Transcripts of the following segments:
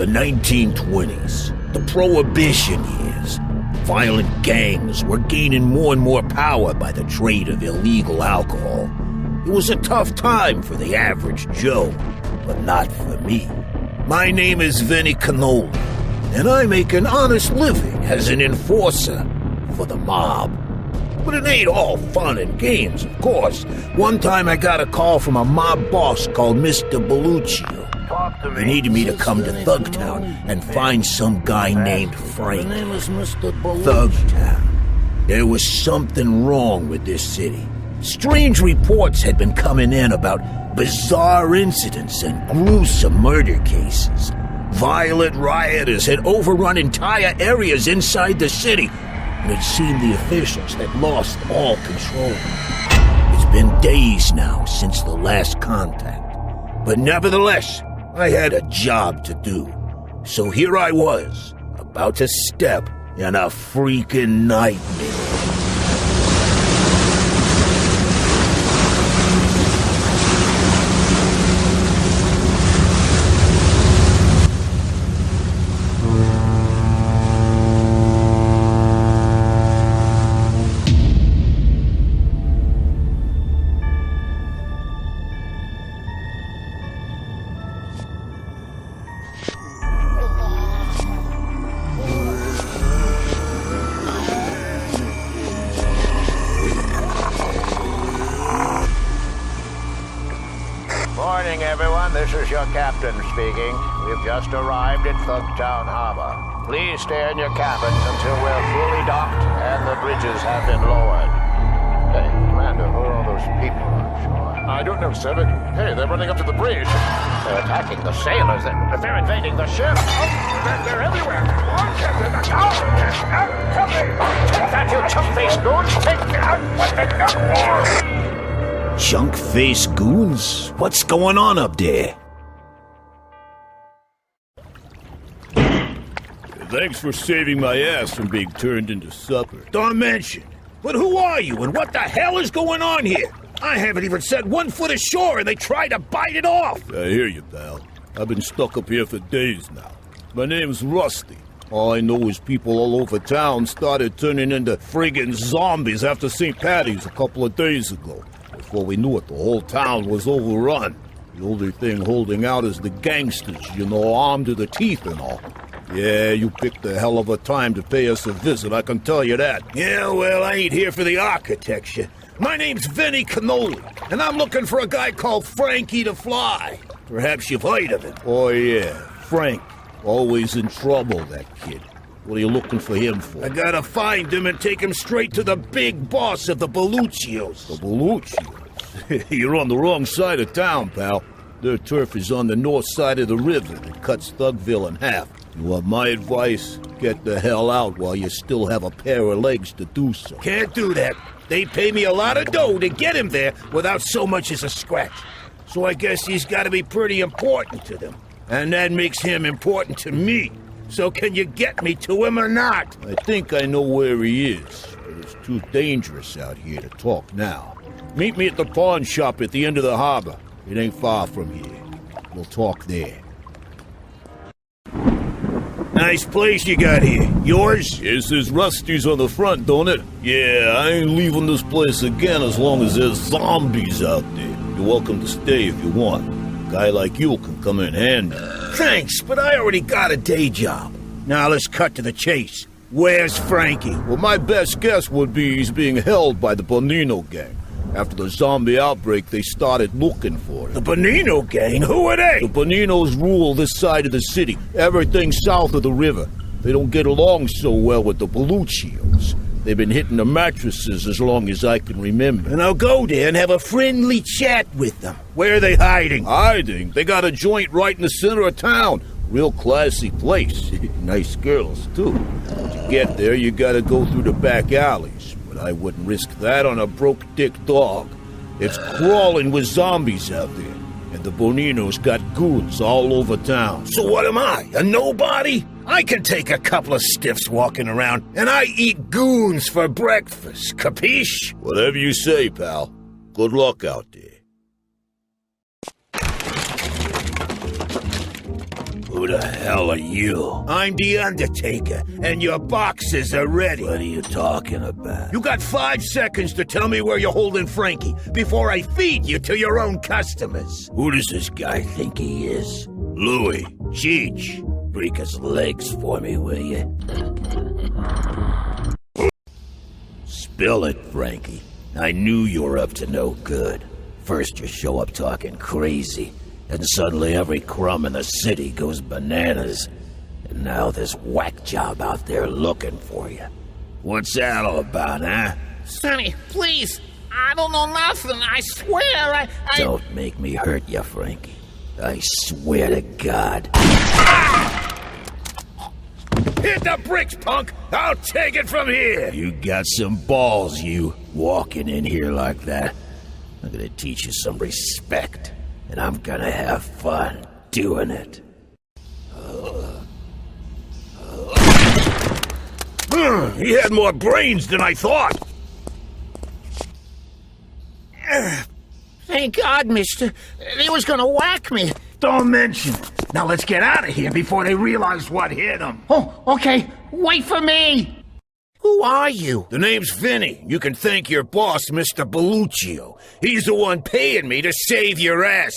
the 1920s, the prohibition years. Violent gangs were gaining more and more power by the trade of illegal alcohol. It was a tough time for the average Joe, but not for me. My name is Vinnie Cannoli, and I make an honest living as an enforcer for the mob. But it ain't all fun and games, of course. One time I got a call from a mob boss called Mr. Belluccio. He needed me to come to Thugtown and find some guy named Frank. My name is Mr. Belluccio. Thugtown. There was something wrong with this city. Strange reports had been coming in about bizarre incidents and gruesome murder cases. Violent rioters had overrun entire areas inside the city, and it seemed the officials had lost all control. It's been days now since the last contact, but nevertheless, I had a job to do. So here I was, about to step in a freaking nightmare. Morning, everyone. This is your captain speaking. We've just arrived at Thugtown Harbor. Please stay in your cabins until we're fully docked and the bridges have been lowered. Hey, Commander, who are all those people on shore? I don't know, sir, but hey, they're running up to the bridge. They're attacking the sailors. They're invading the ship. They're everywhere. Take that, you chump-faced goon! Take that! Junk-faced goons? What's going on up there? Thanks for saving my ass from being turned into supper. Don't mention. But who are you and what the hell is going on here? I haven't even set 1 foot ashore and they try to bite it off. I hear you, pal. I've been stuck up here for days now. My name's Rusty. All I know is people all over town started turning into friggin' zombies after St. Patty's a couple of days ago. Before we knew it, the whole town was overrun. The only thing holding out is the gangsters, you know, armed to the teeth and all. Yeah, you picked a hell of a time to pay us a visit, I can tell you that. Yeah, well, I ain't here for the architecture. My name's Vinnie Cannoli, and I'm looking for a guy called Frankie the Fly. Perhaps you've heard of him. Oh, yeah, Frank. Always in trouble, that kid. What are you looking for him for? I gotta find him and take him straight to the big boss of the Belluccios. The Belluccios? You're on the wrong side of town, pal. Their turf is on the north side of the river that cuts Thugville in half. You want my advice? Get the hell out while you still have a pair of legs to do so. Can't do that. They pay me a lot of dough to get him there without so much as a scratch. So I guess he's gotta be pretty important to them. And that makes him important to me. So can you get me to him or not? I think I know where he is, but it's too dangerous out here to talk now. Meet me at the pawn shop at the end of the harbor. It ain't far from here. We'll talk there. Nice place you got here. Yours? It says Rusty's on the front, don't it? Yeah, I ain't leaving this place again as long as there's zombies out there. You're welcome to stay if you want. A guy like you can come in handy. Thanks, but I already got a day job. Now let's cut to the chase. Where's Frankie? Well, my best guess would be he's being held by the Bonino gang. After the zombie outbreak, they started looking for him. The Bonino gang? Who are they? The Boninos rule this side of the city, everything south of the river. They don't get along so well with the Belluccios. They've been hitting the mattresses as long as I can remember. And I'll go there and have a friendly chat with them. Where are they hiding? Hiding? They got a joint right in the center of town. Real classy place. Nice girls, too. To get there, you gotta go through the back alleys. But I wouldn't risk that on a broke-dick dog. It's crawling with zombies out there. And the Boninos got goons all over town. So what am I, a nobody? I can take a couple of stiffs walking around, and I eat goons for breakfast, capiche? Whatever you say, pal. Good luck out there. Who the hell are you? I'm the Undertaker, and your boxes are ready. What are you talking about? You got 5 seconds to tell me where you're holding Frankie before I feed you to your own customers. Who does this guy think he is? Louis, Cheech. Break his legs for me, will you? Spill it, Frankie. I knew you were up to no good. First you show up talking crazy, and suddenly every crumb in the city goes bananas. And now this whack job out there looking for you. What's that all about, huh? Sonny, please. I don't know nothing. I swear, I... Don't make me hurt you, Frankie. I swear to God. Hit the bricks, punk! I'll take it from here! You got some balls, you, walking in here like that. I'm gonna teach you some respect, and I'm gonna have fun doing it. He had more brains than I thought! Thank God, mister. He was gonna whack me. Don't mention it. Now let's get out of here before they realize what hit them. Oh, okay. Wait for me. Who are you? The name's Vinnie. You can thank your boss, Mr. Belluccio. He's the one paying me to save your ass.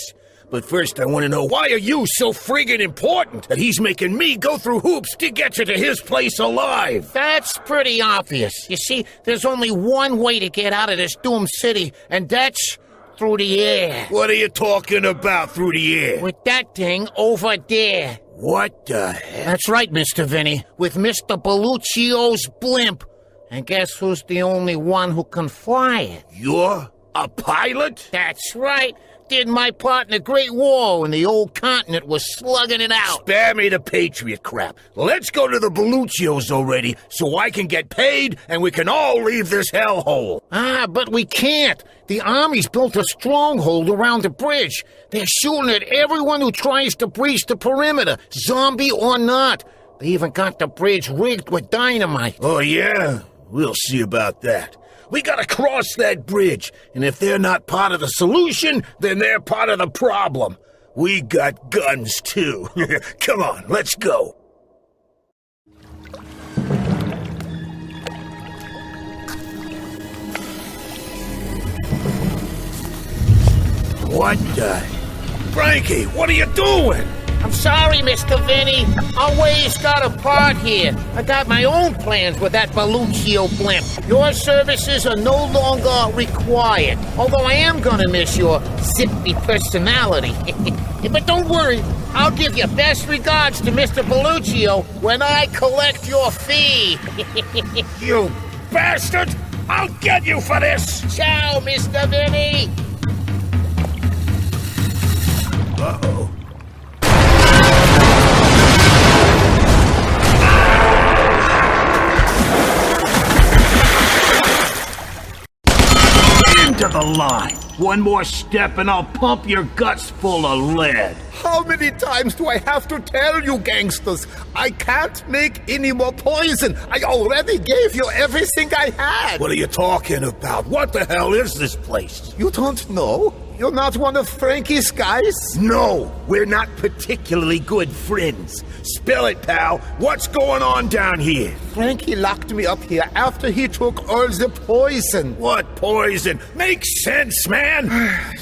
But first I want to know, why are you so friggin' important that he's making me go through hoops to get you to his place alive? That's pretty obvious. You see, there's only one way to get out of this doomed city, and that's through the air. What are you talking about through the air? With that thing over there. What the hell? That's right, Mr. Vinnie. With Mr. Belluccio's blimp. And guess who's the only one who can fly it? You're a pilot? That's right. Did my part in the Great War when the old continent was slugging it out. Spare me the Patriot crap. Let's go to the Belluccios already so I can get paid and we can all leave this hellhole. But we can't. The Army's built a stronghold around the bridge. They're shooting at everyone who tries to breach the perimeter, zombie or not. They even got the bridge rigged with dynamite. Oh, yeah? We'll see about that. We gotta cross that bridge, and if they're not part of the solution, then they're part of the problem. We got guns, too. Come on, let's go. What the... Frankie, what are you doing? I'm sorry, Mr. Vinnie. Our ways got apart here. I got my own plans with that Belluccio blimp. Your services are no longer required, although I am gonna miss your zippy personality. But don't worry, I'll give you best regards to Mr. Belluccio when I collect your fee. You bastard! I'll get you for this! Ciao, Mr. Vinnie! Uh-oh. To the line. One more step and I'll pump your guts full of lead. How many times do I have to tell you, gangsters? I can't make any more poison. I already gave you everything I had. What are you talking about? What the hell is this place? You don't know? You're not one of Frankie's guys? No, we're not particularly good friends. Spill it, pal. What's going on down here? Frankie locked me up here after he took all the poison. What poison? Makes sense, man.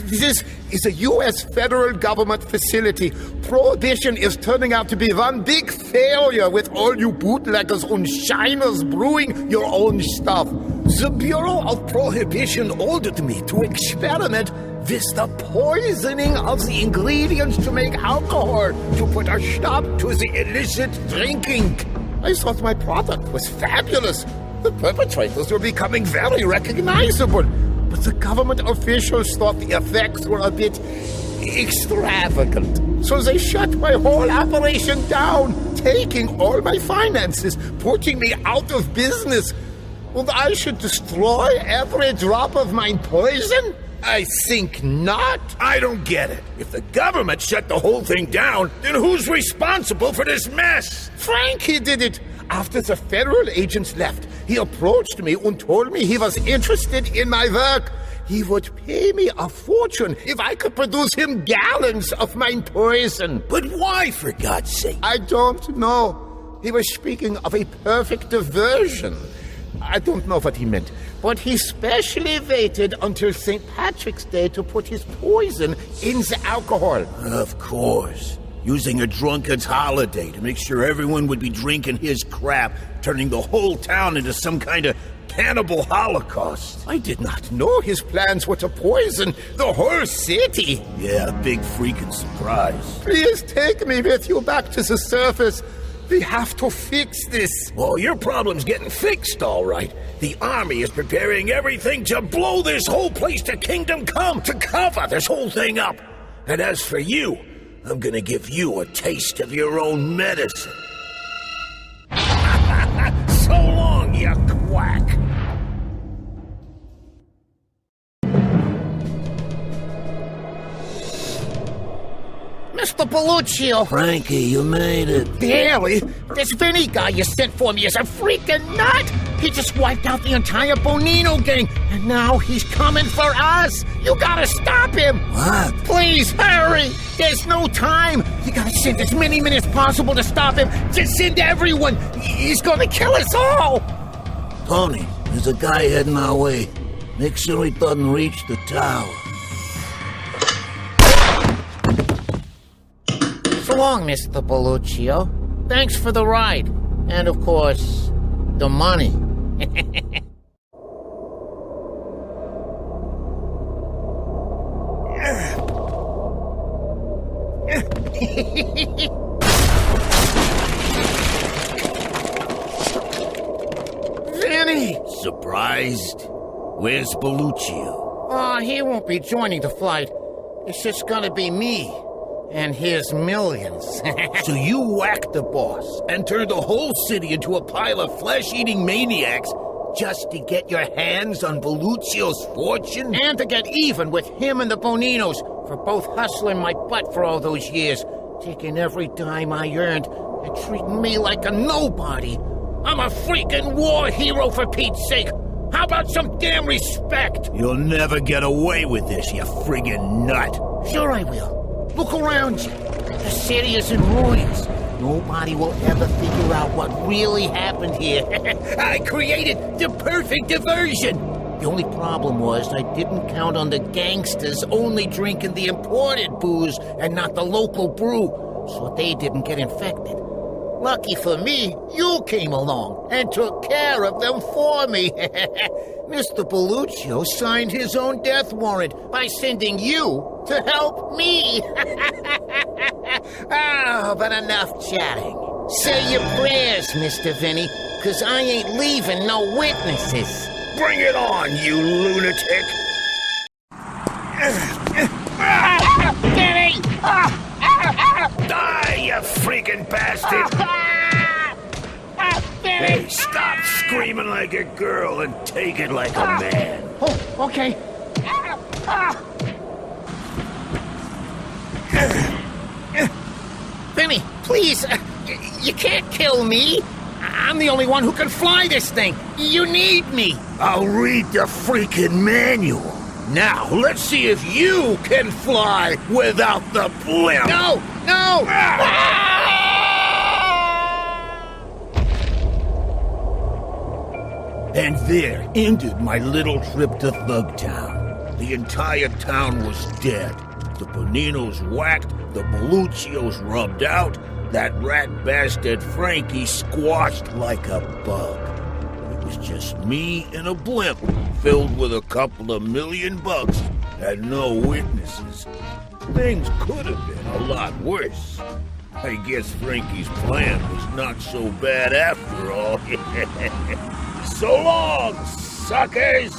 This is a U.S. federal government facility. Prohibition is turning out to be one big failure with all you bootleggers and shiners brewing your own stuff. The Bureau of Prohibition ordered me to experiment with the poisoning of the ingredients to make alcohol to put a stop to the illicit drinking. I thought my product was fabulous. The perpetrators were becoming very recognizable. But the government officials thought the effects were a bit extravagant. So they shut my whole operation down, taking all my finances, putting me out of business. And I should destroy every drop of my poison? I think not. I don't get it. If the government shut the whole thing down, then who's responsible for this mess? Frankie did it. After the federal agents left, he approached me and told me he was interested in my work. He would pay me a fortune if I could produce him gallons of my poison. But why, for God's sake? I don't know. He was speaking of a perfect diversion. I don't know what he meant, but he specially waited until St. Patrick's Day to put his poison in the alcohol. Of course. Using a drunkard's holiday to make sure everyone would be drinking his crap, turning the whole town into some kind of cannibal holocaust. I did not know his plans were to poison the whole city. Yeah, a big freaking surprise. Please take me with you back to the surface. We have to fix this. Well, your problem's getting fixed, all right. The army is preparing everything to blow this whole place to kingdom come, to cover this whole thing up. And as for you, I'm gonna give you a taste of your own medicine. So long, you quack. Mr. Belluccio. Frankie, you made it. Barely. This Vinnie guy you sent for me is a freaking nut. He just wiped out the entire Bonino gang, and now he's coming for us. You gotta stop him. What? Please, hurry. There's no time. You gotta send as many men as possible to stop him. Just send everyone. He's gonna kill us all. Tony, there's a guy heading our way. Make sure he doesn't reach the tower. So long, Mr. Belluccio. Thanks for the ride. And, of course, the money. Vinnie! Surprised? Where's Belluccio? Oh, he won't be joining the flight. It's just gonna be me. And his millions. So you whacked the boss and turned the whole city into a pile of flesh-eating maniacs just to get your hands on Belluccio's fortune? And to get even with him and the Boninos for both hustling my butt for all those years, taking every dime I earned and treating me like a nobody. I'm a freaking war hero, for Pete's sake. How about some damn respect? You'll never get away with this, you friggin' nut. Sure I will. Look around you. The city is in ruins. Nobody will ever figure out what really happened here. I created the perfect diversion. The only problem was I didn't count on the gangsters only drinking the imported booze and not the local brew, so they didn't get infected. Lucky for me, you came along and took care of them for me. Mr. Belluccio signed his own death warrant by sending you to help me. Oh, but enough chatting. Say your prayers, Mr. Vinnie, because I ain't leaving no witnesses. Bring it on, you lunatic! Vinnie! Die, you freaking bastard! Hey, stop screaming like a girl and take it like a man. Oh, okay. Vinnie, please, you can't kill me. I'm the only one who can fly this thing. You need me. I'll read the freaking manual. Now, let's see if you can fly without the blimp. No, no! And there ended my little trip to Thugtown. The entire town was dead. The Boninos whacked, the Belluccios rubbed out, that rat bastard Frankie squashed like a bug. It was just me in a blimp filled with a couple of $1 million and no witnesses. Things could have been a lot worse. I guess Frankie's plan was not so bad after all. So long, suckers!